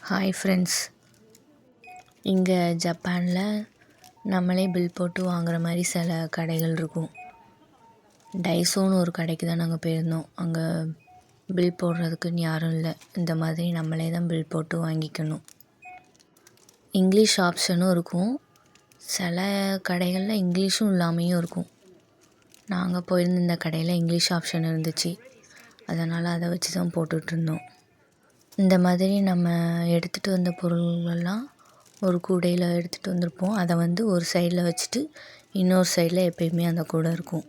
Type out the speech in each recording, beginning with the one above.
Hi friends, இங்கே ஜப்பானில் நம்மளே பில் போட்டு வாங்குற மாதிரி சில கடைகள் இருக்கும். டைசோன்னு ஒரு கடைக்கு தான் நாங்கள் போயிருந்தோம். அங்கே பில் போடுறதுக்குன்னு யாரும் இல்லை. இந்த மாதிரி நம்மளே தான் பில் போட்டு வாங்கிக்கணும். இங்கிலீஷ் ஆப்ஷனும் இருக்கும். சில கடைகளில் இங்கிலீஷும் இல்லாமையும் இருக்கும். நாங்கள் போயிருந்த இந்த கடையில் இங்கிலீஷ் ஆப்ஷன் இருந்துச்சு. அதனால் அதை வச்சு தான் போட்டுட்ருந்தோம். இந்த மாதிரி நம்ம எடுத்துகிட்டு வந்த பொருள்கள்லாம் ஒரு கூடையில் எடுத்துகிட்டு வந்திருப்போம். அதை ஒரு சைடில் வச்சுட்டு இன்னொரு சைடில் எப்பயுமே அந்த கூடை இருக்கும்.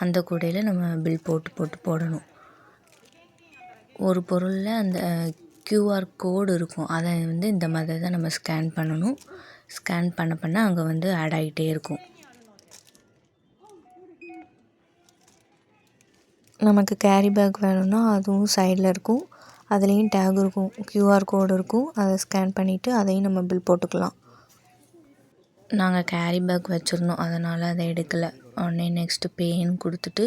அந்த கூடையில் நம்ம பில் போட்டு போடணும். ஒரு பொருளில் அந்த QR கோடு இருக்கும். அதை இந்த மாதிரி தான் நம்ம ஸ்கேன் பண்ணணும். ஸ்கேன் பண்ண அங்கே ஆட் ஆகிட்டே இருக்கும். நமக்கு கேரி பேக் வேணும்னா அதுவும் சைடில் இருக்கும். அதுலேயும் டேக் இருக்கும், QR கோடு இருக்கும். அதை ஸ்கேன் பண்ணிவிட்டு அதையும் நம்ம பில் போட்டுக்கலாம். நாங்கள் கேரி பேக் வச்சுருந்தோம், அதனால் அதை எடுக்கலை. உடனே நெக்ஸ்ட்டு பேன்னு கொடுத்துட்டு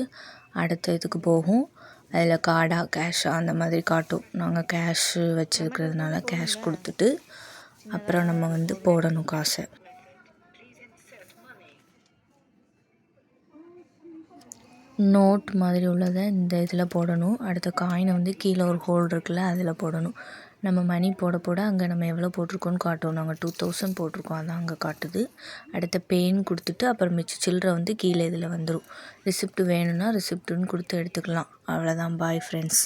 அடுத்த இதுக்கு போகும். அதில் கார்டா கேஷா அந்த மாதிரி காட்டும். நாங்கள் கேஷு வச்சுருக்கிறதுனால கேஷ் கொடுத்துட்டு அப்புறம் நம்ம போடணும் காசை. நோட் மாதிரி உள்ளதை இந்த இதில் போடணும். அடுத்த காயினை கீழே ஒரு ஹோல் இருக்குல்ல, அதில் போடணும். நம்ம மணி போட அங்கே நம்ம எவ்வளோ போட்டிருக்கோன்னு காட்டும். நாங்கள் 2000 போட்டிருக்கோம், அதான் அங்கே காட்டுது. அடுத்த பேன்னு கொடுத்துட்டு அப்புறம் மிச்ச சில்லறை கீழே இதில் வந்துடும். ரிசிப்ட் வேணும்னா ரிசிப்ட்டுன்னு கொடுத்து எடுத்துக்கலாம். அவ்வளோதான். Bye friends.